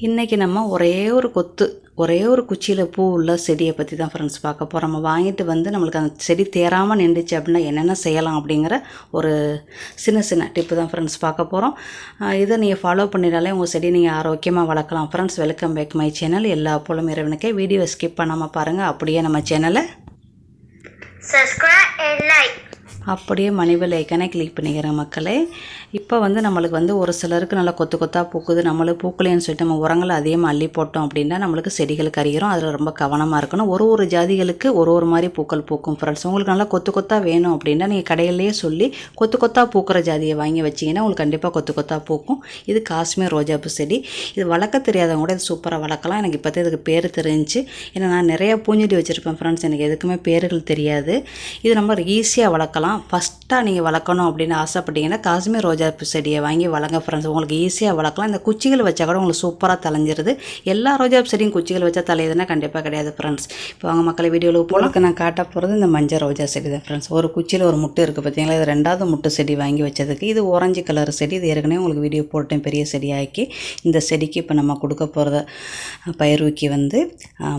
இன்றைக்கி நம்ம ஒரே ஒரு குச்சியில் பூ உள்ள செடியை பற்றி தான் ஃப்ரெண்ட்ஸ் பார்க்க போகிறோம். நம்ம வாங்கிட்டு வந்து நம்மளுக்கு அந்த செடி தேராமல் நின்றுச்சு அப்படின்னா என்னென்ன செய்யலாம் அப்படிங்கிற ஒரு சின்ன டிப்பு தான் ஃப்ரெண்ட்ஸ் பார்க்க போகிறோம். இதை நீங்கள் ஃபாலோ பண்ணினாலே உங்கள் செடி நீங்கள் ஆரோக்கியமாக வளர்க்கலாம். Friends, welcome back my channel. எல்லா போலும் இறைவனுக்கே. வீடியோ ஸ்கிப் பண்ணாமல் பாருங்கள். அப்படியே நம்ம சேனலை சப்ஸ்கிரைப் அண்ட் லைக், அப்படியே மணிபெல் ஐக்கானே கிளிக் பண்ணிக்கிறேன் மக்களே. இப்போ வந்து நம்மளுக்கு வந்து ஒரு சிலருக்கு நல்லா கொத்தாக பூக்குது. நம்மளுக்கு பூக்கலைன்னு சொல்லிட்டு நம்ம உரங்களை அதிகமாக அள்ளி போட்டோம் அப்படின்னா நம்மளுக்கு செடிகள் கரிகிறோம். அதில் ரொம்ப கவனமாக இருக்கணும். ஒரு ஜாதிகளுக்கு ஒரு மாதிரி பூக்கள் பூக்கும் ஃப்ரெண்ட்ஸ். உங்களுக்கு நல்லா கொத்தாக வேணும் அப்படின்னா நீங்கள் கடையிலேயே சொல்லி கொத்தாக பூக்கிற ஜாதியை வாங்கி வச்சிங்கன்னா உங்களுக்கு கண்டிப்பாக கொத்தாக பூக்கும். இது காஷ்மீர் ரோஜாப்பூ செடி. இது வளர்க்க தெரியாதவங்க கூட இது சூப்பராக வளர்க்கலாம். எனக்கு இப்போ இதுக்கு பேர் தெரிஞ்சு, ஏன்னா நான் நிறையா பூஞ்செடி வச்சுருப்பேன் ஃப்ரெண்ட்ஸ். எனக்கு எதுக்குமே பேர்கள் தெரியாது. இது நம்ம ஈஸியாக வளர்க்கலாம். ஃபஸ்ட்டாக நீங்கள் வளர்க்கணும் அப்படின்னு ஆசைப்பட்டீங்கன்னா காஷ்மீர் ரோஜாப்பூ செடியை வாங்கி வளங்க ஃப்ரெண்ட்ஸ். உங்களுக்கு ஈஸியாக வளர்க்கலாம். இந்த குச்சிகள் வச்சா கூட உங்களுக்கு சூப்பராக தலைஞ்சிருது. எல்லா ரோஜாப்பூ செடியும் குச்சிகள் வச்சா தலையுதுன்னா கண்டிப்பாக கிடையாது ஃப்ரெண்ட்ஸ். இப்போ அவங்க மக்களை வீடியோவில் போலக்கு நான் காட்ட போகிறது இந்த மஞ்சள் ரோஜா செடி தான் ஃப்ரெண்ட்ஸ். ஒரு குச்சியில் ஒரு முட்டு இருக்குது பார்த்தீங்களா. இது 2வது முட்டு செடி வாங்கி வச்சதுக்கு. இது ஆரஞ்சு கலர் செடி. இது ஏற்கனவே உங்களுக்கு வீடியோ போட்டேன் பெரிய செடியாக்கி. இந்த செடிக்கு இப்போ நம்ம கொடுக்க போகிறத பயிர்வுக்கு வந்து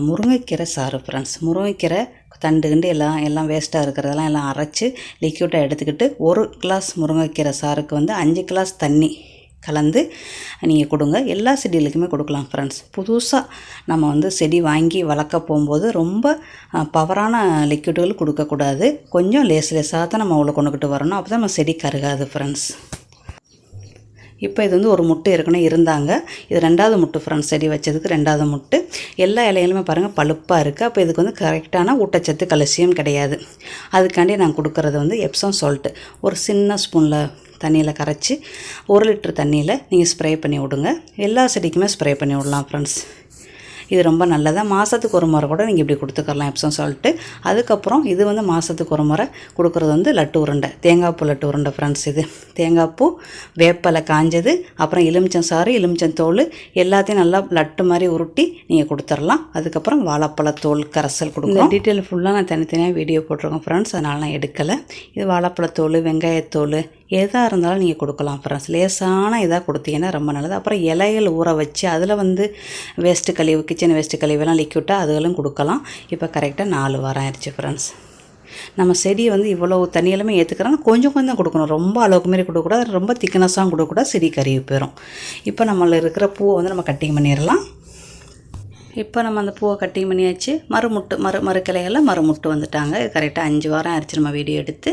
முருங்கைக்கீரை சாறு ஃப்ரெண்ட்ஸ். முருங்கைக்கீரை தண்டு எல்லாம் வேஸ்ட்டாக இருக்கிறதெல்லாம் எல்லாம் அரைச்சி லிக்யூட்டாக எடுத்துக்கிட்டு 1 கிளாஸ் முருங்கைக்கீரை சாருக்கு வந்து 5 கிளாஸ் தண்ணி கலந்து நீங்கள் கொடுங்க. எல்லா செடிகளுக்குமே கொடுக்கலாம் ஃப்ரெண்ட்ஸ். புதுசாக நம்ம வந்து செடி வாங்கி வளர்க்க போகும்போது ரொம்ப பவரான லிக்யூடுகள் கொடுக்கக்கூடாது. கொஞ்சம் லேசாக தான் நம்ம அவ்வளோ கொண்டுக்கிட்டு வரணும். அப்போ தான் நம்ம செடி கருகாது ஃப்ரெண்ட்ஸ். இப்போ இது வந்து ஒரு முட்டு ஏற்கனவே இருந்தாங்க. இது 2வது முட்டு ஃப்ரெண்ட்ஸ். செடி வச்சதுக்கு 2வது முட்டு. எல்லா இலைகளுமே பாருங்கள் பழுப்பாக இருக்குது. அப்போ இதுக்கு வந்து கரெக்டான ஊட்டச்சத்து கல்சியம் கிடையாது. அதுக்காண்டி நான் கொடுக்குறது வந்து எப்சம் சால்ட்டு ஒரு சின்ன ஸ்பூனில் தண்ணியில் கரைச்சி 1 லிட்டர் தண்ணியில் நீங்கள் ஸ்ப்ரே பண்ணி விடுங்க. எல்லா செடிக்குமே ஸ்ப்ரே பண்ணி விடலாம் ஃப்ரெண்ட்ஸ். இது ரொம்ப நல்லதாக மாதத்துக்கு ஒரு முறை கூட நீங்கள் இப்படி கொடுத்துக்கலாம் எப்சம் சால்ட்டு. அதுக்கப்புறம் இது வந்து மாதத்துக்கு ஒரு முறை கொடுக்குறது வந்து லட்டு உருண்டை, தேங்காய் பூ லட்டு உருண்டை ஃப்ரெண்ட்ஸ். இது தேங்காய் பூ, வேப்பலை காஞ்சது, அப்புறம் எலுமிச்சம் சாறு, எலுமிச்சம் தோல் எல்லாத்தையும் நல்லா லட்டு மாதிரி உருட்டி நீங்கள் கொடுத்துடலாம். அதுக்கப்புறம் வாழைப்பழத்தோல் கரைசல் கொடுக்கணும். டீட்டெயில் ஃபுல்லாக நான் தனித்தனியாக வீடியோ போட்டிருக்கேன் ஃப்ரெண்ட்ஸ். அதனால் நான் எடுக்கலை. இது வாழைப்பழத்தோல், வெங்காயத்தோல் எதாக இருந்தாலும் நீங்கள் கொடுக்கலாம் ஃப்ரெண்ட்ஸ். லேசான இதாக கொடுத்தீங்கன்னா ரொம்ப நல்லது. அப்புறம் இலைகள் ஊற வச்சு அதில் வந்து வேஸ்ட்டு கழிவு, கிச்சன் வேஸ்ட்டு கழிவெல்லாம் லிக்விட்டாக அதுகளும் கொடுக்கலாம். இப்போ கரெக்டாக 4 வாரம் ஆயிடுச்சு ஃப்ரெண்ட்ஸ். நம்ம செடியை வந்து இவ்வளோ தண்ணியெல்லாமே ஏற்றுக்கிறாங்க. கொஞ்சம் கொடுக்கணும். ரொம்ப அளவுக்கு மாரி கொடுக்கக்கூடாது, ரொம்ப திக்னஸாகவும் கொடுக்கக்கூடாது. செடி கருகி போயிடும். இப்போ நம்மள இருக்கிற பூவை வந்து நம்ம கட்டிங் பண்ணிடலாம். இப்போ நம்ம அந்த பூவை கட்டிங் பண்ணியாச்சு. மறு கிளைகளில் மறுமுட்டு வந்துட்டாங்க. இது கரெக்டாக 5 வாரம் ஆயிடுச்சு நம்ம வீடியோ எடுத்து.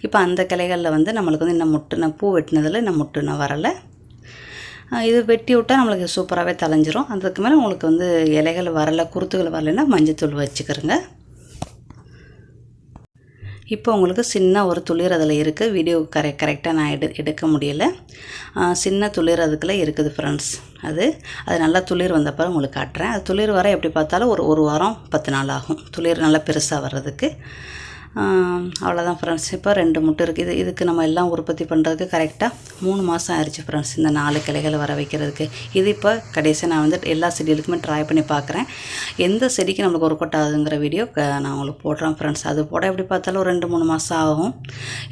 இப்போ அந்த கிளைகளில் வந்து நம்மளுக்கு வந்து நான் பூ வெட்டினதில் நான் வரலை. இது வெட்டி விட்டால் நம்மளுக்கு சூப்பராகவே தலைஞ்சிரும். அதுக்கு மேலே உங்களுக்கு வந்து இலைகள் வரலை, குருத்துகள் வரலைன்னா மஞ்சத்தூள் வச்சுக்கிறோங்க. இப்போ உங்களுக்கு சின்ன ஒரு துளிர் அதில் இருக்குது. வீடியோ கரெக்டாக நான் எடுக்க முடியல. சின்ன துளிர் அதுக்குள்ளே இருக்குது ஃப்ரெண்ட்ஸ். அது நல்லா துளிர் வந்தப்போ உங்களுக்கு காட்டுறேன். அது துளிர் வர எப்படி பார்த்தாலும் ஒரு வாரம் 10 நாள் ஆகும் துளிர் நல்லா பெருசாக வர்றதுக்கு. அவ்வளோதான் ஃப்ரெண்ட்ஸ். இப்போ 2 முட்டை இருக்குது. இதுக்கு நம்ம எல்லாம் உற்பத்தி பண்ணுறதுக்கு கரெக்டாக 3 மாதம் ஆயிடுச்சு ஃப்ரெண்ட்ஸ். இந்த 4 கிளைகள் வர வைக்கிறதுக்கு. இது இப்போ கடைசியாக நான் வந்து எல்லா செடிகளுக்குமே ட்ரை பண்ணி பார்க்குறேன். எந்த செடிக்கு நம்மளுக்கு ஒர்க் அவுட் ஆகுதுங்கிற வீடியோ நான் உங்களுக்கு போடுறேன் ஃப்ரெண்ட்ஸ். அது போட எப்படி பார்த்தாலும் ஒரு 2-3 மாதம் ஆகும்.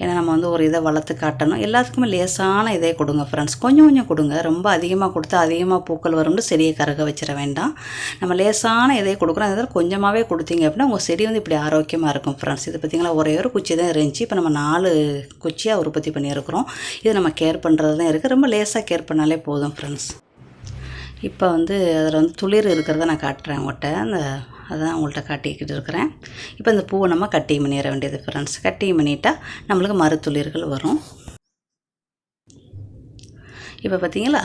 ஏன்னா நம்ம வந்து ஒரு இதை வளர்த்து காட்டணும். எல்லாத்துக்குமே லேசான இதே கொடுங்க ஃப்ரெண்ட்ஸ். கொஞ்சம் கொடுங்க. ரொம்ப அதிகமாக கொடுத்தா அதிகமாக பூக்கள் வரும்னு செடியை கருக வச்சிட வேண்டாம். நம்ம லேசான இதே கொடுக்குறோம். அதில் கொஞ்சமாகவே கொடுத்தீங்க அப்படின்னா உங்கள் செடி வந்து இப்படி ஆரோக்கியமாக இருக்கும் ஃப்ரெண்ட்ஸ். இது பார்த்திங்களா, ஒரே ஒரு குச்சி தான் இருந்துச்சு. இப்போ நம்ம 4 குச்சியாக உற்பத்தி பண்ணியிருக்கிறோம். இது நம்ம கேர் பண்ணுறது தான் இருக்குது. ரொம்ப லேசாக கேர் பண்ணாலே போதும் ஃப்ரெண்ட்ஸ். இப்போ வந்து அதில் வந்து துளிர் இருக்கிறத நான் காட்டுறேன் உங்கள்கிட்ட. அதான் உங்கள்கிட்ட காட்டிக்கிட்டு இருக்கிறேன். இப்போ இந்த பூவை நம்ம கட்டிங் பண்ணிட வேண்டியது ஃப்ரெண்ட்ஸ். கட்டிங் பண்ணிட்டா நம்மளுக்கு மறுத்துளிர்கள் வரும். இப்போ பார்த்தீங்களா,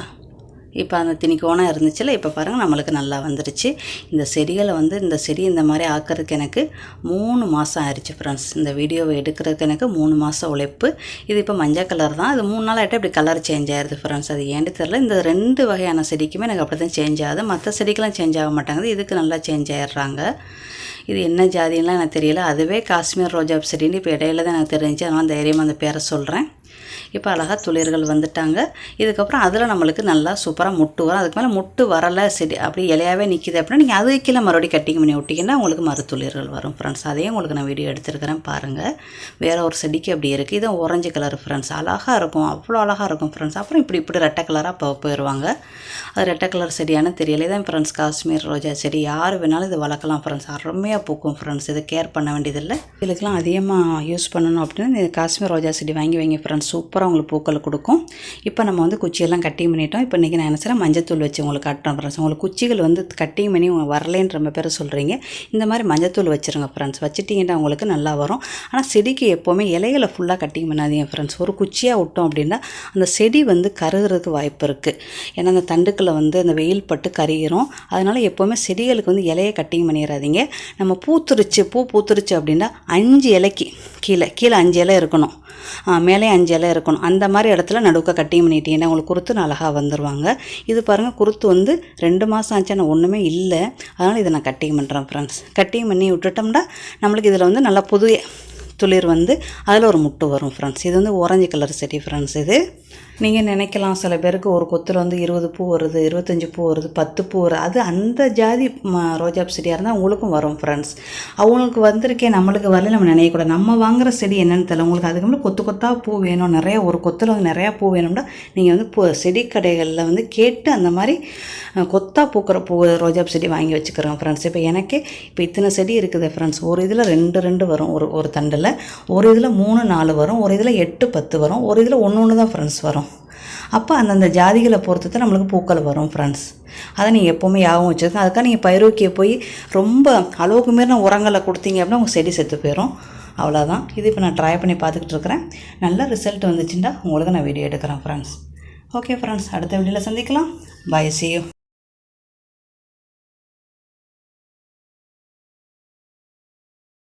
இப்போ அந்த திணிக்கோணம் இருந்துச்சுல, இப்போ பாருங்கள் நம்மளுக்கு நல்லா வந்துருச்சு. இந்த செடிகளை வந்து இந்த செடி இந்த மாதிரி ஆக்கிறதுக்கு எனக்கு 3 மாதம் ஆயிடுச்சு ஃப்ரெண்ட்ஸ். இந்த வீடியோவை எடுக்கிறதுக்கு எனக்கு 3 மாதம் உழைப்பு. இது இப்போ மஞ்சள் கலர் தான். அது 3 நாள் ஆகிட்டு இப்படி கலர் சேஞ்ச் ஆகிடுது ஃப்ரெண்ட்ஸ். அது ஏன்னு தெரில. இந்த 2 வகையான செடிக்குமே எனக்கு அப்படி தான் சேஞ்ச் ஆகுது. மற்ற செடிக்கெலாம் சேஞ்ச் ஆக மாட்டாங்குது. இதுக்கு நல்லா சேஞ்ச் ஆகிடுறாங்க. இது என்ன ஜாதின்லாம் எனக்கு தெரியல. அதுவே காஷ்மீர் ரோஜா செடின்னு இப்போ இடையில தான் எனக்கு தெரிஞ்சு. அதனால் தைரியமாக அந்த பேரை சொல்கிறேன். இப்போ அழகாக துளிர்கள் வந்துட்டாங்க. இதுக்கப்புறம் அதில் நம்மளுக்கு நல்லா சூப்பராக முட்டு வரும். அதுக்கு மேலே முட்டு வரலை செடி அப்படி இலையாகவே நிற்கிது அப்படின்னா நீங்கள் அதுக்கு கீழே மறுபடியும் கட்டிங் பண்ணி விட்டிங்கன்னா உங்களுக்கு மறுத்துளிர்கள் வரும் ஃப்ரெண்ட்ஸ். அதையும் உங்களுக்கு நான் வீடியோ எடுத்துருக்கிறேன் பாருங்கள். வேறு ஒரு செடிக்கு அப்படி இருக்குது. இது ஆரஞ்சு கலர் ஃப்ரெண்ட்ஸ். அழகாக இருக்கும், அவ்வளோ அழகாக இருக்கும் ஃப்ரெண்ட்ஸ். அப்புறம் இப்படி ரெட்டை கலராக போயிடுவாங்க. அது ரெட்டை கலர் செடியானு தெரியல. இதான் ஃப்ரெண்ட்ஸ் காஷ்மீர் ரோஜா செடி. யார் வேணாலும் இது வளர்க்கலாம் ஃப்ரெண்ட்ஸ். அருமையாக பூக்கும் ஃப்ரெண்ட்ஸ். இது கேர் பண்ண வேண்டியதில்லை. இதுக்கெலாம் அதிகமாக யூஸ் பண்ணணும் அப்படின்னா இந்த காஷ்மீர் ரோஜா செடி வாங்கி வைங்க ஃப்ரெண்ட்ஸ். சூப்பராக உங்களுக்கு பூக்கள் கொடுக்கும். இப்போ நம்ம வந்து குச்சியெல்லாம் கட்டிங் பண்ணிட்டோம். இப்போ இன்றைக்கி நான் என்ன செய்கிறேன், மஞ்சத்தூள் வச்சு உங்களுக்கு கட்டுறேன் ஃப்ரெண்ட்ஸ். உங்களுக்கு குச்சிகள் வந்து கட்டிங் பண்ணி உங்களுக்கு வரலேன்னு ரொம்ப பேர் சொல்கிறீங்க. இந்த மாதிரி மஞ்சத்தூள் வச்சுருங்க ஃப்ரெண்ட்ஸ். வச்சுட்டிங்கன்னா உங்களுக்கு நல்லா வரும். ஆனால் செடிக்கு எப்போவுமே இலைகளை ஃபுல்லாக கட்டிங் பண்ணாதீங்க ஃப்ரெண்ட்ஸ். ஒரு குச்சியாக விட்டோம் அப்படின்னா அந்த செடி வந்து கருகிறதுக்கு வாய்ப்பு இருக்குது. ஏன்னா அந்த தண்டுக்களை வந்து அந்த வெயில் பட்டு கருகிறோம். அதனால் எப்போவுமே செடிகளுக்கு வந்து இலையை கட்டிங் பண்ணிடாதீங்க. நம்ம பூ பூத்துருச்சு அப்படின்னா 5 இலைக்கு கீழே 5 இலை இருக்கணும், மேலே 5 இலை இருக்கணும். அந்த மாதிரி இடத்துல நடுக்க கட்டிங் பண்ணிட்டீங்கன்னா உங்களுக்கு குருத்து அழகாக வந்துடுவாங்க. இது பாருங்கள், குருத்து வந்து 2 மாதம் ஆச்சு, ஆனால் ஒன்றுமே இல்லை. அதனால் இதை நான் கட்டிங் பண்ணுறேன் ஃப்ரெண்ட்ஸ். கட்டிங் பண்ணி விட்டுட்டோம்னா நம்மளுக்கு இதில் வந்து நல்லா புது துளிர் வந்து அதில் ஒரு முட்டு வரும் ஃப்ரெண்ட்ஸ். இது வந்து ஆரஞ்சு கலர் செடி ஃப்ரெண்ட்ஸ். இது நீங்கள் நினைக்கலாம் சில பேருக்கு ஒரு கொத்தில் வந்து 20 பூ வருது, 25 பூ வருது, 10 பூ வருது. அது அந்த ஜாதி ரோஜா செடியாக இருந்தால் உங்களுக்கும் வரும் ஃப்ரெண்ட்ஸ். அவங்களுக்கு வந்திருக்கேன் நம்மளுக்கு வரல நம்ம நினைக்கக்கூடாது. நம்ம வாங்குகிற செடி என்னென்னு தெரியல. உங்களுக்கு அதுக்கு மேலே கொத்தாக பூ வேணும், நிறையா ஒரு கொத்தில் வந்து நிறையா பூ வேணும்னா நீங்கள் வந்து செடி கடைகளில் வந்து கேட்டு அந்த மாதிரி கொத்தாக பூக்கிற ரோஜா செடி வாங்கி வச்சுக்கிறோம் ஃப்ரெண்ட்ஸ். இப்போ எனக்கே இப்போ இத்தனை செடி இருக்குது ஃப்ரெண்ட்ஸ். ஒரு இதில் 2 வரும், ஒரு தண்டில். ஒரு இதில் 3, 4 வரும். ஒரு இதில் 8, 10 வரும். ஒரு இதில் 1 தான் ஃப்ரெண்ட்ஸ் வரும். அப்போ அந்தந்த ஜாதிகளை பொறுத்து தான் நம்மளுக்கு பூக்கள் வரும் ஃப்ரெண்ட்ஸ். அதை நீங்கள் எப்போவுமே யாவும் வச்சுருக்கோம். அதுக்காக நீங்கள் பயிரோக்கியை போய் ரொம்ப அளவுக்கு மீறின உரங்களை கொடுத்தீங்க அப்படின்னா உங்கள் செடி செத்து போயிடும். அவ்வளோதான். இது இப்போ நான் ட்ரை பண்ணி பார்த்துக்கிட்டு இருக்கிறேன். நல்ல ரிசல்ட் வந்துச்சுன்னா உங்களுக்கு நான் வீடியோ எடுக்கிறேன் ஃப்ரெண்ட்ஸ். ஓகே ஃப்ரெண்ட்ஸ், அடுத்த வீடியோவில் சந்திக்கலாம். Bye, see you.